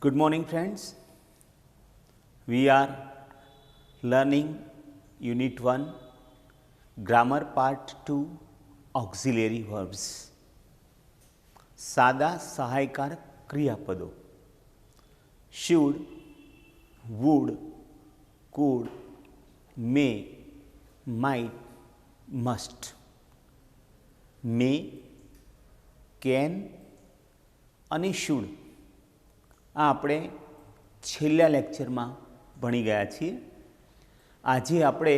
Good morning, friends. We are learning Unit 1, Grammar Part 2, Auxiliary Verbs. સાદા સહાયકારક ક્રિયાપદો should, would, could, may, might, must. may, can અને should આ આપણે છેલ્લા લેક્ચરમાં ભણી ગયા છીએ. આજે આપણે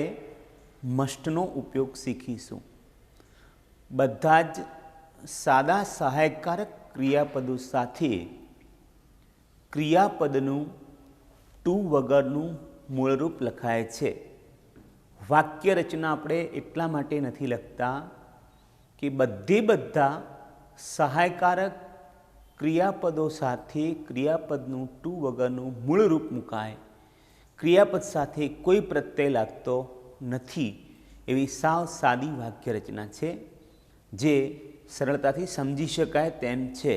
મસ્ટનો ઉપયોગ શીખીશું. બધા જ સાદા સહાયકારક ક્રિયાપદો સાથે ક્રિયાપદનું ટુ વગરનું મૂળરૂપ લખાય છે. વાક્ય રચના આપણે એટલા માટે નથી લખતા કે બધા સહાયકારક ક્રિયાપદો સાથે ક્રિયાપદનું ટુ વગરનું મૂળરૂપ મુકાય. ક્રિયાપદ સાથે કોઈ પ્રત્યય લાગતો નથી એવી સાવ સાદી વાક્ય રચના છે જે સરળતાથી સમજી શકાય તેમ છે.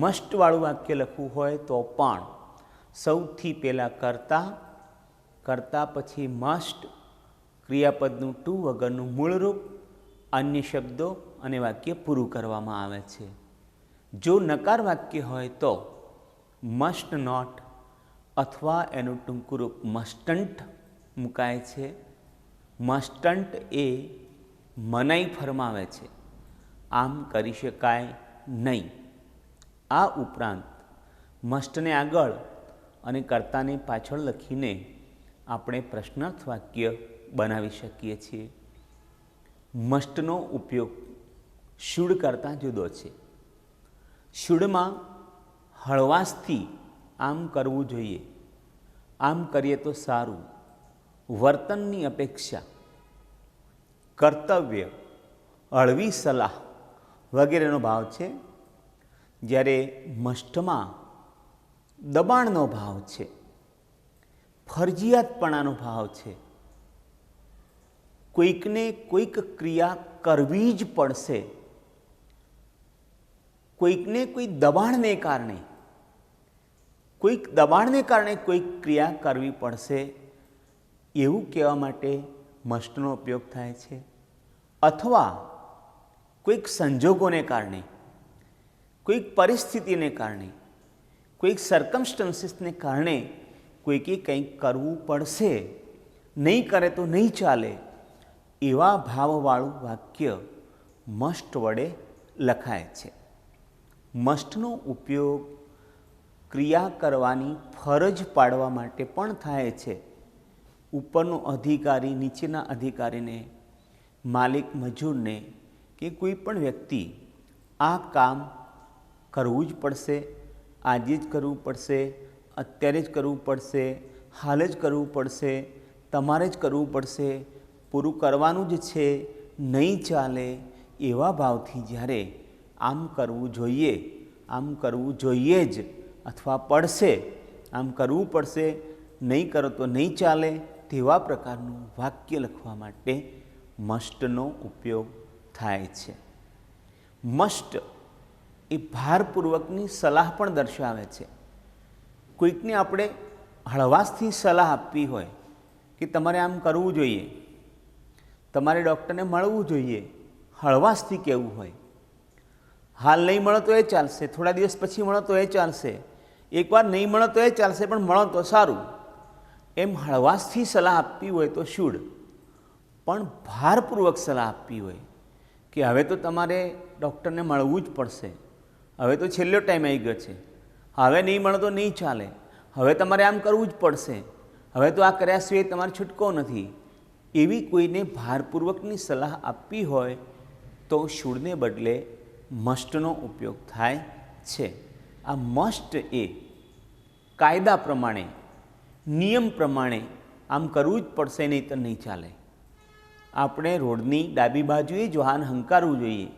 મસ્ટવાળું વાક્ય લખવું હોય તો પણ સૌથી પહેલાં કરતા પછી મસ્ટ, ક્રિયાપદનું ટુ વગરનું મૂળરૂપ, અન્ય શબ્દો અને વાક્ય પૂરું કરવામાં આવે છે. જો નકાર વાક્ય હોય તો મસ્ટ નોટ અથવા એનું ટૂંકું રૂપ મસ્ટન્ટ મુકાય છે. મસ્ટન્ટ એ મનાઈ ફરમાવે છે, આમ કરી શકાય નહીં. આ ઉપરાંત મસ્ટને આગળ અને કર્તાને પાછળ લખીને આપણે પ્રશ્નાર્થ વાક્ય બનાવી શકીએ છીએ. મસ્ટનો ઉપયોગ શુડ કરતાં જુદો છે. શુડમાં હળવાશથી આમ કરવું જોઈએ, આમ કરીએ તો સારું, વર્તનની અપેક્ષા, કર્તવ્ય, હળવી સલાહ વગેરેનો ભાવ છે. જ્યારે મસ્ટમાં દબાણનો ભાવ છે, ફરજિયાતપણાનો ભાવ છે. કોઈકને કોઈક ક્રિયા કરવી જ પડશે, કોઈકને કોઈ દબાણને કારણે કોઈક ક્રિયા કરવી પડશે એવું કહેવા માટે મસ્ટનો ઉપયોગ થાય છે. અથવા કોઈક સંજોગોને કારણે, કોઈક પરિસ્થિતિને કારણે, કોઈક સર્કમસ્ટન્સીસને કારણે કોઈકે કંઈક કરવું પડશે, નહીં કરે તો નહીં ચાલે એવા ભાવવાળું વાક્ય મસ્ટ વડે લખાય છે. મસ્ટનો ઉપયોગ ક્રિયા કરવાની ફરજ પાડવા માટે પણ થાય છે. ઉપરનો અધિકારી નીચેના અધિકારીને, માલિક મજૂરને કે કોઈ પણ વ્યક્તિ આ કામ કરવું જ પડશે, આજે જ કરવું પડશે, અત્યારે જ કરવું પડશે, હાલ જ કરવું પડશે, તમારે જ કરવું પડશે, પૂરું કરવાનું જ છે, નહીં ચાલે એવા ભાવથી જ્યારે આમ કરવું જોઈએ, આમ કરવું જોઈએ જ અથવા પડશે, આમ કરવું પડશે, નહીં કરો તો નહીં ચાલે તેવા પ્રકારનું વાક્ય લખવા માટે મસ્ટનો ઉપયોગ થાય છે. મસ્ટ એ ભારપૂર્વકની સલાહ પણ દર્શાવે છે. કોઈકને આપણે હળવાશથી સલાહ આપવી હોય કે તમારે આમ કરવું જોઈએ, તમારે ડૉક્ટરને મળવું જોઈએ, હળવાશથી કહેવું હોય. હાલ નહીં મળો તો એ ચાલશે, થોડા દિવસ પછી મળો તો એ ચાલશે, એકવાર નહીં મળો તો એ ચાલશે પણ મળો તો સારું, એમ હળવાશથી સલાહ આપવી હોય તો શુડ. પણ ભારપૂર્વક સલાહ આપવી હોય કે હવે તો તમારે ડૉક્ટરને મળવું જ પડશે, હવે તો છેલ્લો ટાઈમ આવી ગયો છે, હવે નહીં મળો તો નહીં ચાલે, હવે તમારે આમ કરવું જ પડશે, હવે તો આ કર્યા સિવાય તમારે છૂટકો નથી, એવી કોઈને ભારપૂર્વકની સલાહ આપવી હોય તો શુડને બદલે મસ્ટનો ઉપયોગ થાય છે. આ મસ્ટ એ કાયદા પ્રમાણે, નિયમ પ્રમાણે આમ કરવું જ પડશે, નહીં તો નહીં ચાલે. આપણે રોડની ડાબી બાજુએ જ વાહન હંકારવું જોઈએ,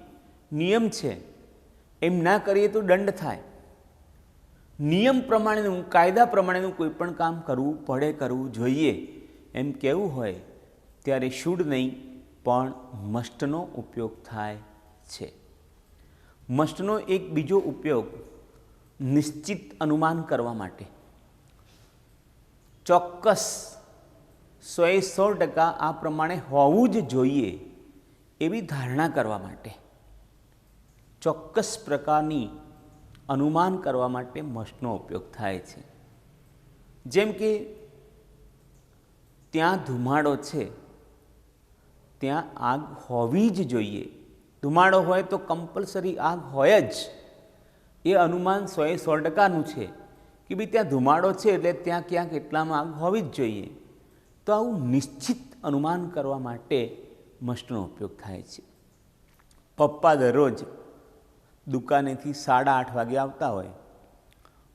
નિયમ છે, એમ ના કરીએ તો દંડ થાય. નિયમ પ્રમાણેનું, કાયદા પ્રમાણેનું કોઈ પણ કામ કરવું પડે, કરવું જોઈએ એમ કહેવું હોય ત્યારે શુડ નહીં પણ મસ્ટનો ઉપયોગ થાય છે. મસ્ટનો એક બીજો ઉપયોગ નિશ્ચિત અનુમાન કરવા માટે, ચોક્કસ 100% આ પ્રમાણે હોવું જ જોઈએ એવી ધારણા કરવા માટે, ચોક્કસ પ્રકારની અનુમાન કરવા માટે મસ્ટનો ઉપયોગ થાય છે. જેમ કે ત્યાં ધુમાડો છે, ત્યાં આગ હોવી જ જોઈએ. ધુમાડો હોય તો કમ્પલસરી આગ હોય જ. એ અનુમાન 100%નું છે કે ભાઈ ત્યાં ધુમાડો છે એટલે ત્યાં ક્યાંક એટલામાં આગ હોવી જ જોઈએ. તો આવું નિશ્ચિત અનુમાન કરવા માટે મસ્ટનો ઉપયોગ થાય છે. પપ્પા દરરોજ દુકાનેથી 8:30 વાગે આવતા હોય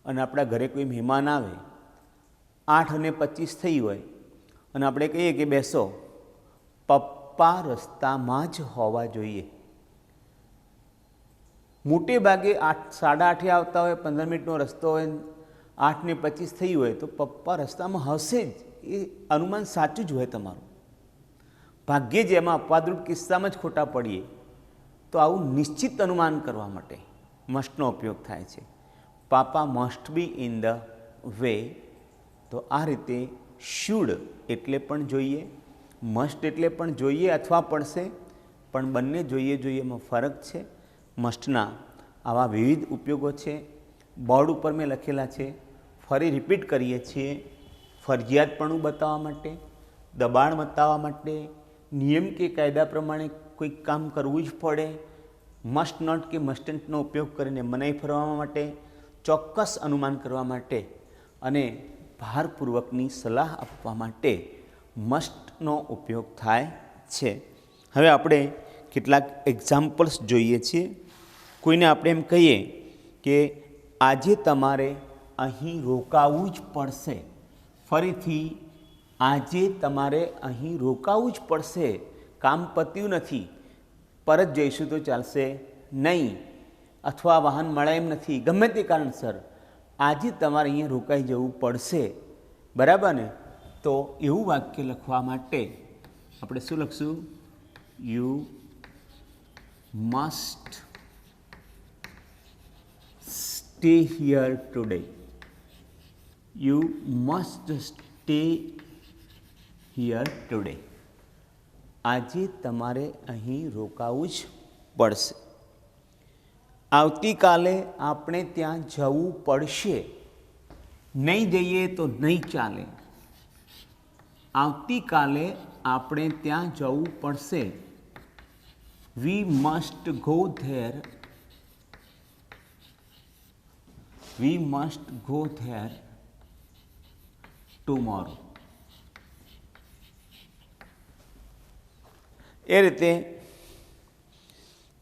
અને આપણા ઘરે કોઈ મહેમાન આવે, 8:25 થઈ હોય અને આપણે કહીએ કે બેસો, પપ્પા રસ્તામાં જ હોવા જોઈએ. મોટે ભાગે 8:30 આવતા હોય, 15 મિનિટનો રસ્તો હોય, 8:25 થઈ હોય તો પપ્પા રસ્તામાં હશે જ. એ અનુમાન સાચું જ હોય તમારું. ભાગ્યે જ એમાં અપવાદરૂપ કિસ્સામાં જ ખોટા પડીએ. તો આવું નિશ્ચિત અનુમાન કરવા માટે મસ્ટનો ઉપયોગ થાય છે. Papa must be in the way. તો આ રીતે શુડ એટલે પણ જોઈએ, મસ્ટ એટલે પણ જોઈએ અથવા પડશે, પણ બંને જોઈએ એમાં ફરક છે. મસ્ટના આવા વિવિધ ઉપયોગો છે. બોર્ડ ઉપર મેં લખેલા છે, ફરી રિપીટ કરીએ છીએ. ફરજિયાતપણું બતાવવા માટે, દબાણ બતાવવા માટે, નિયમ કે કાયદા પ્રમાણે કોઈક કામ કરવું જ પડે, મસ્ટ નોટ કે મસ્ટન્ટનો ઉપયોગ કરીને મનાઈ ફરવા માટે, ચોક્કસ અનુમાન કરવા માટે અને ભારપૂર્વકની સલાહ આપવા માટે મસ્ટનો ઉપયોગ થાય છે. હવે આપણે કેટલાક એક્ઝામ્પલ્સ જોઈએ છીએ. કોઈને આપણે એમ કહીએ કે આજે તમારે અહીં રોકાવું જ પડશે. ફરીથી, આજે તમારે અહીં રોકાવું જ પડશે, કામ પત્યું નથી, પરત જઈશું તો ચાલશે નહીં, અથવા વાહન મળે એમ નથી, ગમે તે કારણસર આજે તમારે અહીંયા રોકાઈ જવું પડશે. બરાબર ને? તો એવું વાક્ય લખવા માટે આપણે શું લખશું? You must stay here today. You must stay here today. આજે તમારે અહીં રોકાવું જ પડશે. આવતીકાલે આપણે ત્યાં જવું પડશે. નહીં જઈએ તો નહીં ચાલે. આવતીકાલે આપણે ત્યાં જવું પડશે. We must go there. We must go there tomorrow. એ રીતે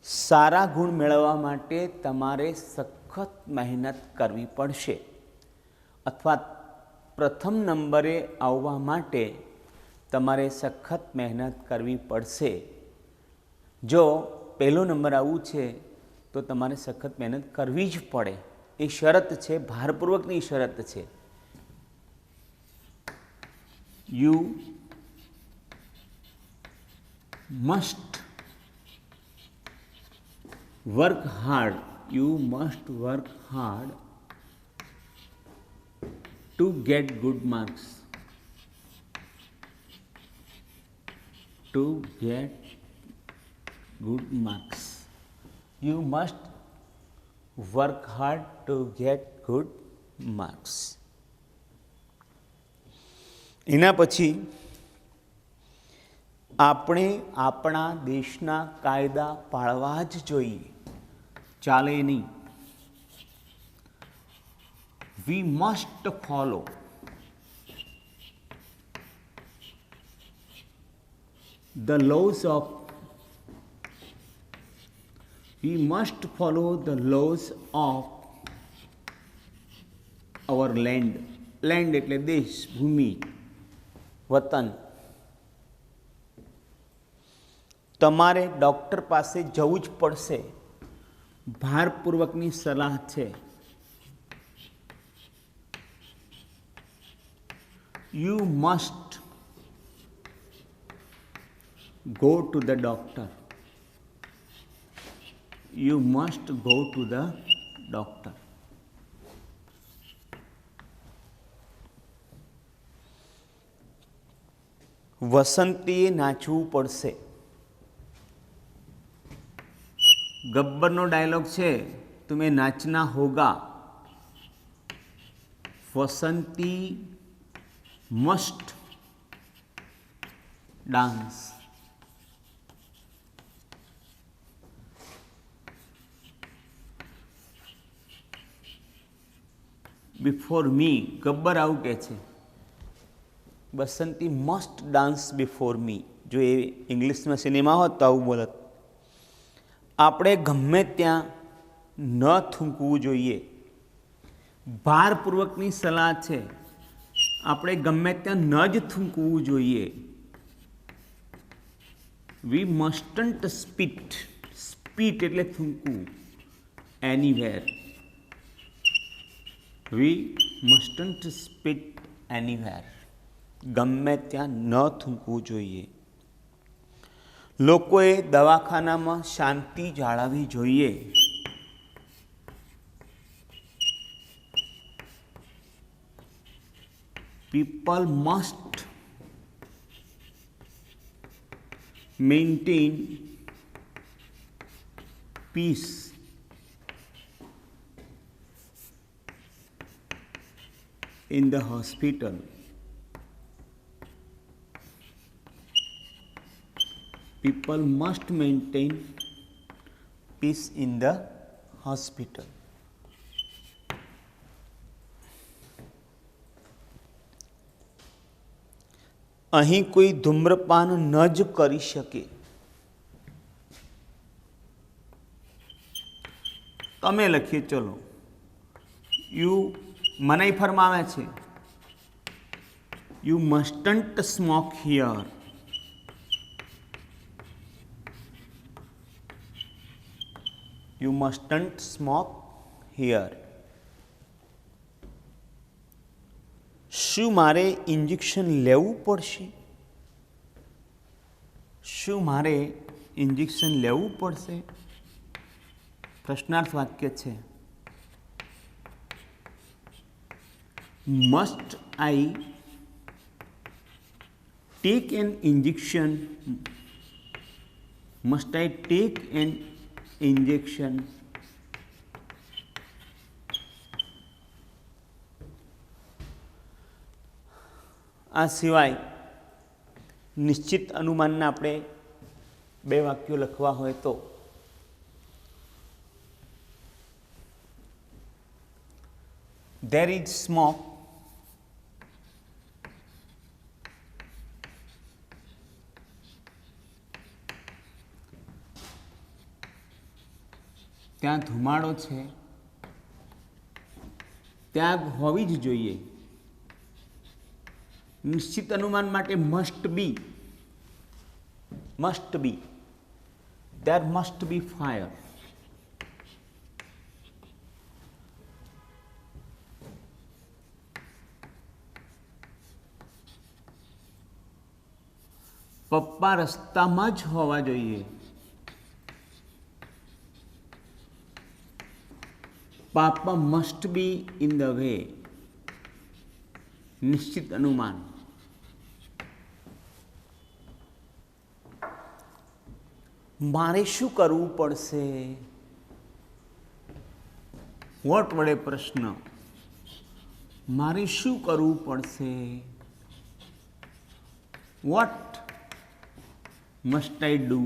સારા ગુણ મેળવવા માટે તમારે સખત મહેનત કરવી પડશે, અથવા પ્રથમ નંબરે આવવા માટે તમારે સખત મહેનત કરવી પડશે. જો પહેલો નંબર આવવું છે તો તમારે સખત મહેનત કરવી જ પડે. એ શરત છે, ભારપૂર્વકની શરત છે. You must work hard. You must work hard to get good marks. To get good marks. You must work hard to get good marks. એના પછી આપણે આપણા દેશના કાયદા પાળવા જ જોઈએ, ચાલે નહીં. We must follow the lose of. We must follow the lose of our land. Land એટલે દેશ, ભૂમિ, વતન. તમારે ડૉક્ટર પાસે જવું જ પડશે, ભારપૂર્વકની સલાહ છે. You must go to the doctor. You must go to the doctor. વસંતીએ નાચવું પડશે. ગબ્બરનો ડાયલોગ છે, તુમે નાચના હોગા. Vasanti must dance. Before me, Gabbar આવું કહે છે, Basanti must dance before me. જો એ ઇંગ્લિશમાં સિનેમા હોત તો આવું બોલત. આપણે ગમે ત્યાં ન થૂંકવું જોઈએ. ભારપૂર્વકની સલાહ છે, આપણે ગમે ત્યાં ન જ થૂંકવું જોઈએ. વી મસ્ટન્ટ સ્પીટ. સ્પીટ એટલે થૂંકવું. એનીવેર. વી મસ્ટન્ટ સ્પીટ એનીવેર. ગમે ત્યાં ન થૂંકવું જોઈએ. લોકોએ દવાખાનામાં શાંતિ જાળવવી જોઈએ. People must maintain peace in the hospital. People must maintain peace in the hospital. અહીં કોઈ ધૂમ્રપાન ન જ કરી શકે. તમે લખીએ, ચલો. યુ મનાઈ ફરમાવે છે, you mustn't smoke here. You mustn't smoke here. શું મારે ઇન્જેક્શન લેવું પડશે? શું મારે ઇન્જેક્શન લેવું પડશે? પ્રશ્નાર્થ વાક્ય છે. Must I take N injection? Must I take N injection? આ સિવાય નિશ્ચિત અનુમાનના આપણે 2 વાક્યો લખવા હોય તો there is smoke ત્યાં ધુમાડો છે, ત્યાં આગ હોવી જ જોઈએ. નિશ્ચિત અનુમાન માટે must be. there must be fire. પપ્પા રસ્તામાં જ હોવા જોઈએ. Papa must be in the way. નિશ્ચિત અનુમાન. મારે શું કરવું પડશે? વોટ વડે પ્રશ્ન. મારે શું કરવું પડશે? What must I do?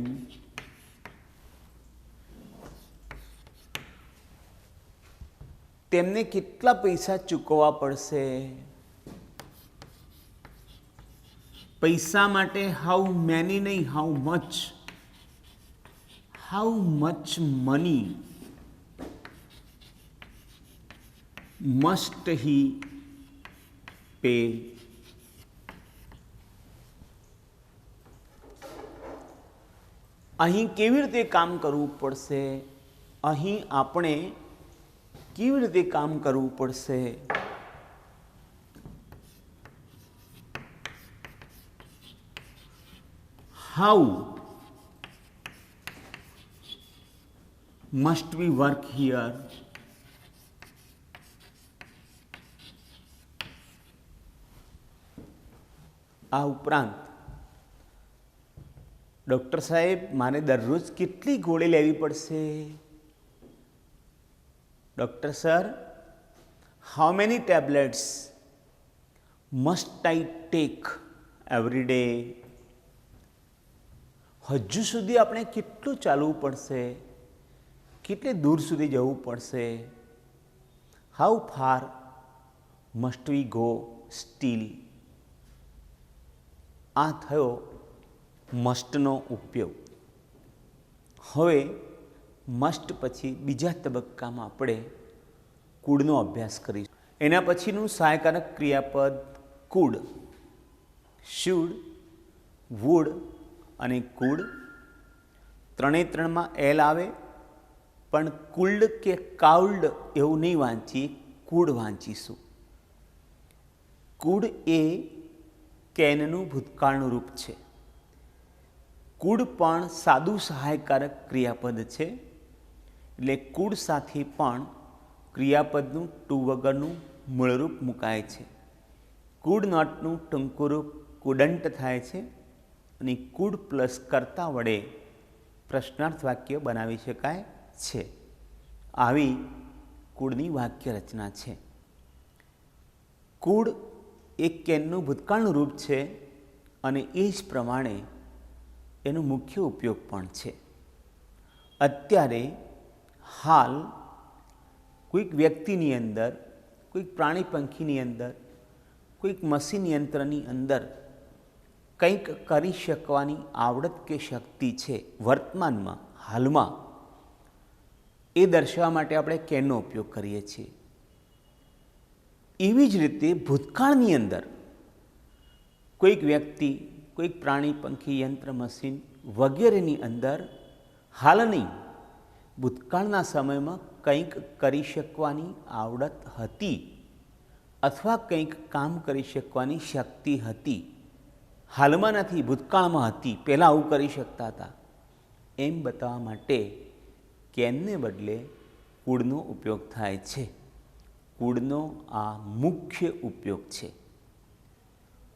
તેમને કેટલા પૈસા ચૂકવવા પડશે? પૈસા માટે હાઉ મેની નહીં, how much. How much money must he pay? અહીં કેવી રીતે કામ કરવું પડશે? અહીં આપણે કેવી રીતે કામ કરવું પડશે? How must we work here? આ ઉપરાંત ડૉક્ટર સાહેબ, મારે દરરોજ કેટલી ગોળી લેવી પડશે? Doctor sir, how many tablets must I take every day? હજુ સુધી આપણે કેટલું ચાલવું પડશે? કેટલે દૂર સુધી જવું પડશે? How far must we go steel? આ થયો મસ્ટનો ઉપયોગ. હવે મસ્ટ પછી બીજા તબક્કામાં આપણે કુડનો અભ્યાસ કરીશું. એના પછીનું સહાયકારક ક્રિયાપદ કુડ, શુડ, વુડ અને કુડ. ત્રણેય ત્રણમાં એલ આવે, પણ કુલ્ડ કે કાઉલ્ડ એવું નહીં વાંચીએ, કુડ વાંચીશું. કુડ એ કેનનું ભૂતકાળનું રૂપ છે. કુડ પણ સાદું સહાયકારક ક્રિયાપદ છે, એટલે કુડ સાથે પણ ક્રિયાપદનું ટુ વગરનું મૂળરૂપ મુકાય છે. કુડ નોટનું ટૂંકું રૂપ કુડન્ટ થાય છે અને કુડ પ્લસ કર્તા વડે પ્રશ્નાર્થ વાક્ય બનાવી શકાય છે. આવી કુડની વાક્ય રચના છે. કુડ એક કેનનું ભૂતકાળનું રૂપ છે અને એ જ પ્રમાણે એનો મુખ્ય ઉપયોગ પણ છે. અત્યારે હાલ કોઈક વ્યક્તિની અંદર, કોઈક પ્રાણી પંખીની અંદર, કોઈક મશીન યંત્રની અંદર કંઈક કરી શકવાની આવડત કે શક્તિ છે વર્તમાનમાં, હાલમાં, એ દર્શાવવા માટે આપણે કેનનો ઉપયોગ કરીએ છીએ. એવી જ રીતે ભૂતકાળની અંદર કોઈક વ્યક્તિ, કોઈક પ્રાણી, પંખી, યંત્ર, મશીન વગેરેની અંદર હાલની ભૂતકાળના સમયમાં કંઈક કરી શકવાની આવડત હતી અથવા કંઈક કામ કરી શકવાની શક્તિ હતી. હાલમાં નથી, ભૂતકાળમાં હતી, પહેલાં આવું કરી શકતા હતા, એમ બતાવવા માટે કેનને બદલે કુડનો ઉપયોગ થાય છે. કુડનો આ મુખ્ય ઉપયોગ છે.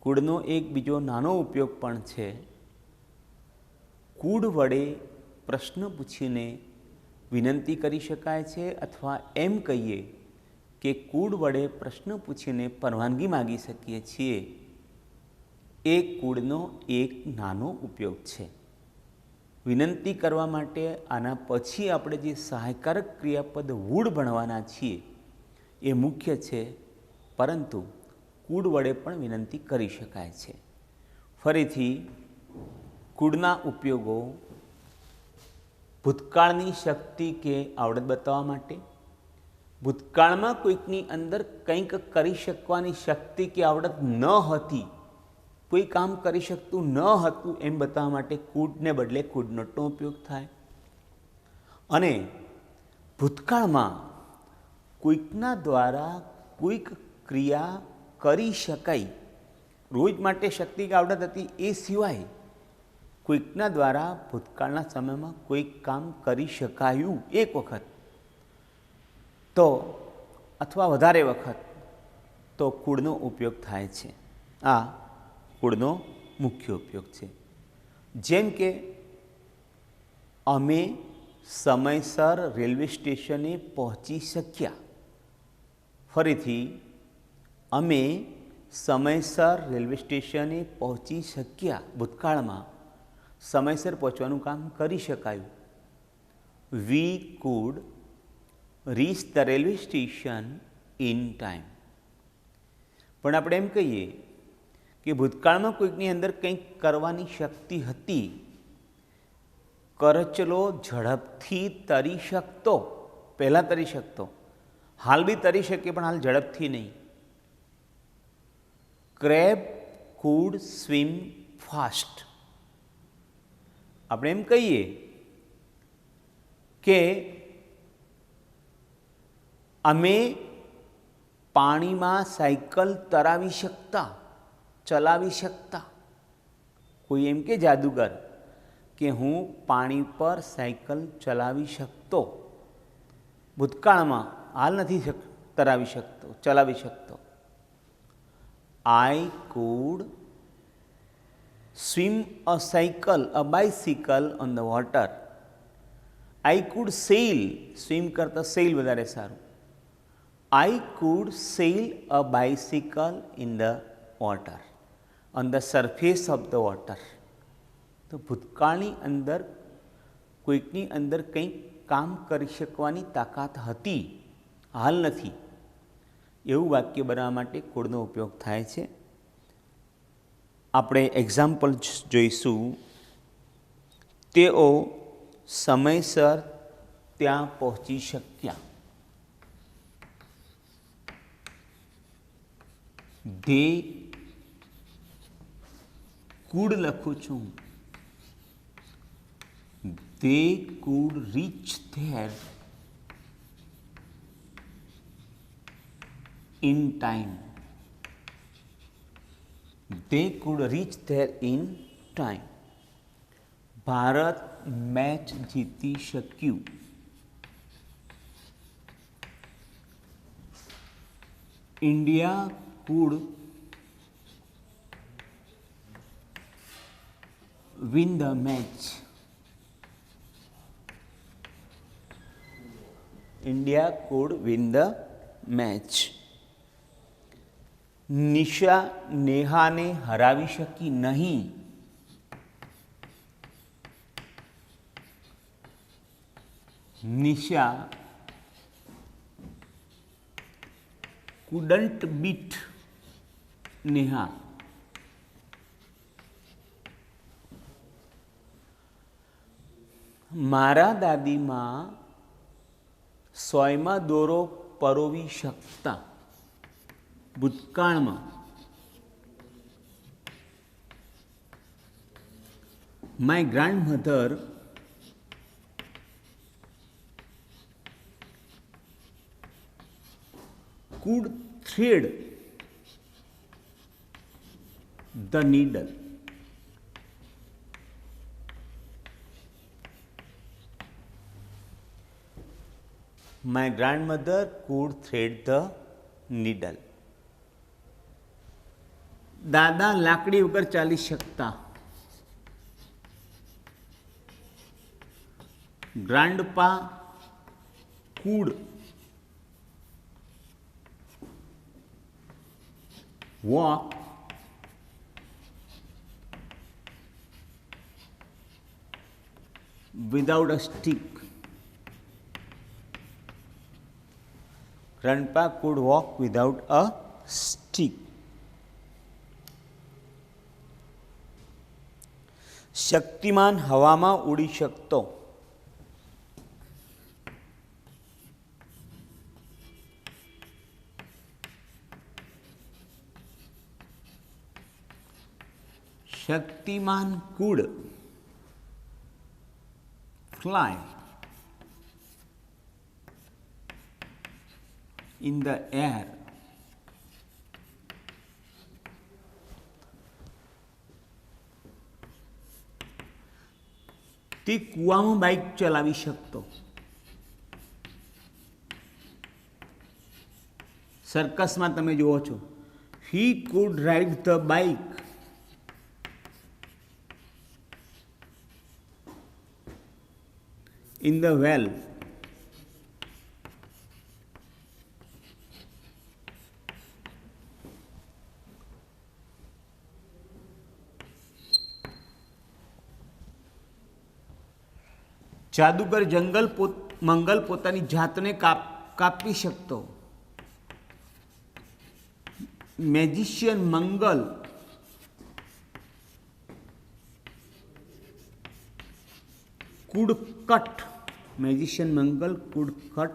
કુડનો એક બીજો નાનો ઉપયોગ પણ છે. કુડ વડે પ્રશ્ન પૂછીને વિનંતી કરી શકાય છે, અથવા એમ કહીએ કે કુડ વડે પ્રશ્ન પૂછીને પરવાનગી માગી શકીએ છીએ. એ કુડનો એક નાનો ઉપયોગ છે. વિનંતી કરવા માટે આના પછી આપણે જે સહાયકારક ક્રિયાપદ વુડ ભણવાના છીએ એ મુખ્ય છે, પરંતુ કુડ વડે પણ વિનંતી કરી શકાય છે. ફરીથી કુડના ઉપયોગો ભૂતકાળની શક્તિ કે આવડત બતાવવા માટે, ભૂતકાળમાં કોઈકની અંદર કંઈક કરી શકવાની શક્તિ કે આવડત ન હતી, કોઈ કામ કરી શકતું ન હતું એમ બતાવવા માટે કુડને બદલે કુડ નોટનો ઉપયોગ થાય. અને ભૂતકાળમાં કોઈકના દ્વારા કોઈક ક્રિયા કરી શકાય, રોજ માટે શક્તિ કે આવડત હતી, એ સિવાય કોઈકના દ્વારા ભૂતકાળના સમયમાં કોઈક કામ કરી શકાયું એક વખત તો, અથવા વધારે વખત, તો કુડનો ઉપયોગ થાય છે. આ કુડનો મુખ્ય ઉપયોગ છે. જેમ કે અમે સમયસર રેલવે સ્ટેશને પહોંચી શક્યા. ફરીથી, અમે સમયસર રેલવે સ્ટેશને પહોંચી શક્યા. ભૂતકાળમાં સમયસર પહોંચવાનું કામ કરી શકાયું. વી food reach the railway station in time. પણ આપણે એમ કહીએ કે ભૂતકાળમાં કોઈકની અંદર કંઈક કરવાની શક્તિ હતી. કરચલો ઝડપથી તરી શકતો, પહેલાં તરી શકતો, હાલ બી તરી શકે પણ હાલ ઝડપથી નહીં. Crab food swim fast. આપણે એમ કહીએ કે અમે પાણીમાં સાયકલ તરાવી શકતા, ચલાવી શકતા. કોઈ એમ કે જાદુગર કે હું પાણી પર સાયકલ ચલાવી શકતો, ભૂતકાળમાં, હાલ નથી તરાવી શકતો, ચલાવી શકતો. I could swim a cycle, a bicycle on the water. I could sail, swim કરતા sail વધારે સારું. I could sail a bicycle in the water, on the surface of the water. તો ભૂતકાળની અંદર કોઈકની અંદર કંઈક કામ કરી શકવાની તાકાત હતી, હાલ નથી, એવું વાક્ય બનાવવા માટે કુડનો ઉપયોગ થાય છે. આપણે એક્ઝામ્પલ જોઈશું. તેઓ સમયસર ત્યાં પહોંચી શક્યા. ધે કુડ લખું છું. They could reach there in time. They could reach there in time. Bharat match જીતી શક્યું. India could win the match. India could win the match. Nisha નેહાને હરાવી શકી નહીં. Nisha couldn't beat Neha. મારા દાદીમાં 100માં દોરો પરોવી શકતા. ભૂતકાળમાં my grandmother could thread the needle. My grandmother could thread the needle. દાદા લાકડી વગર ચાલી શકતા. ગ્રાન્ડપા could walk without a stick. Grandpa could walk without a stick. શક્તિમાન હવામાં ઉડી શકતો. શક્તિમાન could fly in the air. તે કૂવામાં બાઇક ચલાવી શકતો. સર્કસમાં તમે જુઓ છો, he could ride the bike. In the well. જાદુગર મંગલ પોતાની જાતને કાપી શકતો. Magician Mangal could cut. Magician Mangal could cut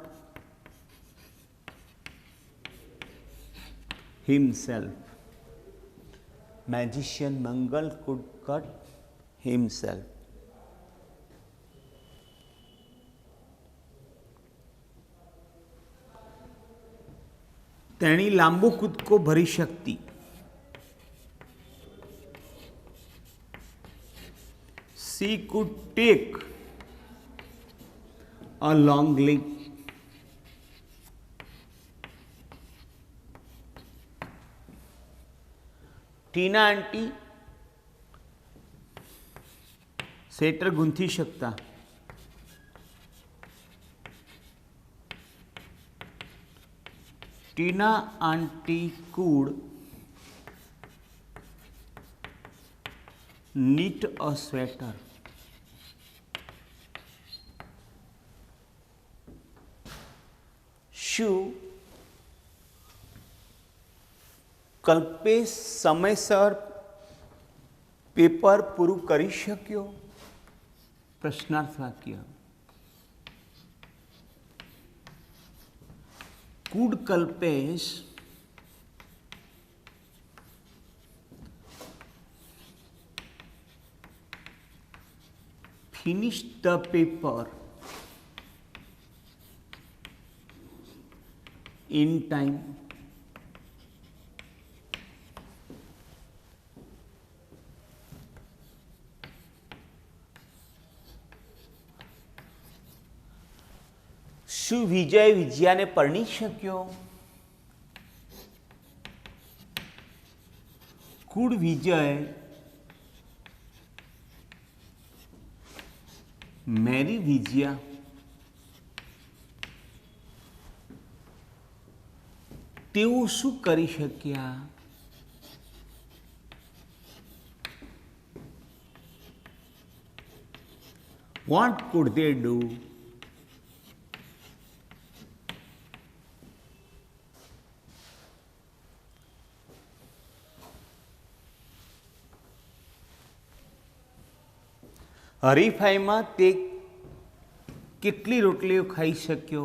himself. Magician Mangal could cut himself. તેણી લાંબો કૂદકો ભરી શકતી. She could take a long leap. Tina aunty sweater ગૂંથી શકતા, Tina aunty could knit a sweater. શું કલ્પેશ સમયસર પેપર પૂરું કરી શક્યો? પ્રશ્નાર્થ વાક્ય. Could Kalpesh finish the paper in time? શું વિજય વિજયાને પરણી શક્યો? Could Vijay marry Vijaya? તેઓ શું કરી શક્યા? What could they do? હરીફાઈમાં તે કેટલી રોટલીઓ ખાઈ શક્યો?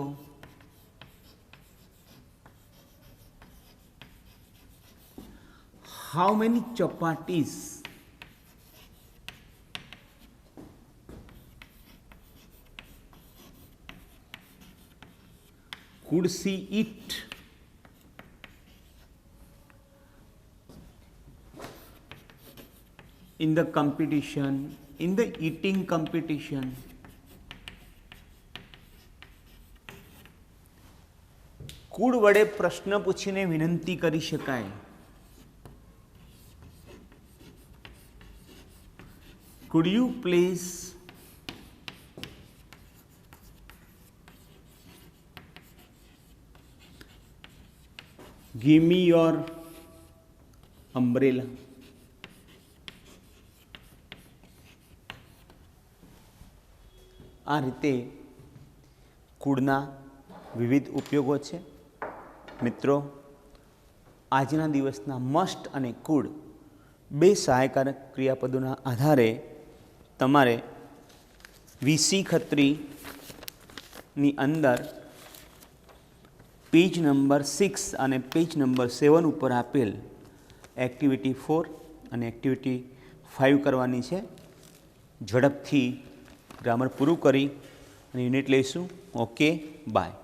How many chapatis could she eat? In the competition, in the eating competition. Food વડે પ્રશ્ન પૂછીને વિનંતી કરી શકાય. Could you please give me your umbrella? આ રીતે કુડના વિવિધ ઉપયોગો છે. મિત્રો, આજના દિવસના મસ્ટ અને કુડ બે સહાયકારક ક્રિયાપદોના આધારે તમારે વીસી ખત્રીની અંદર પેજ નંબર 6 અને પેજ નંબર 7 ઉપર આપેલ એક્ટિવિટી 4 અને એક્ટિવિટી 5 કરવાની છે. ઝડપથી ગ્રામર પૂરું કરી અને યુનિટ લઈશું. Okay, by.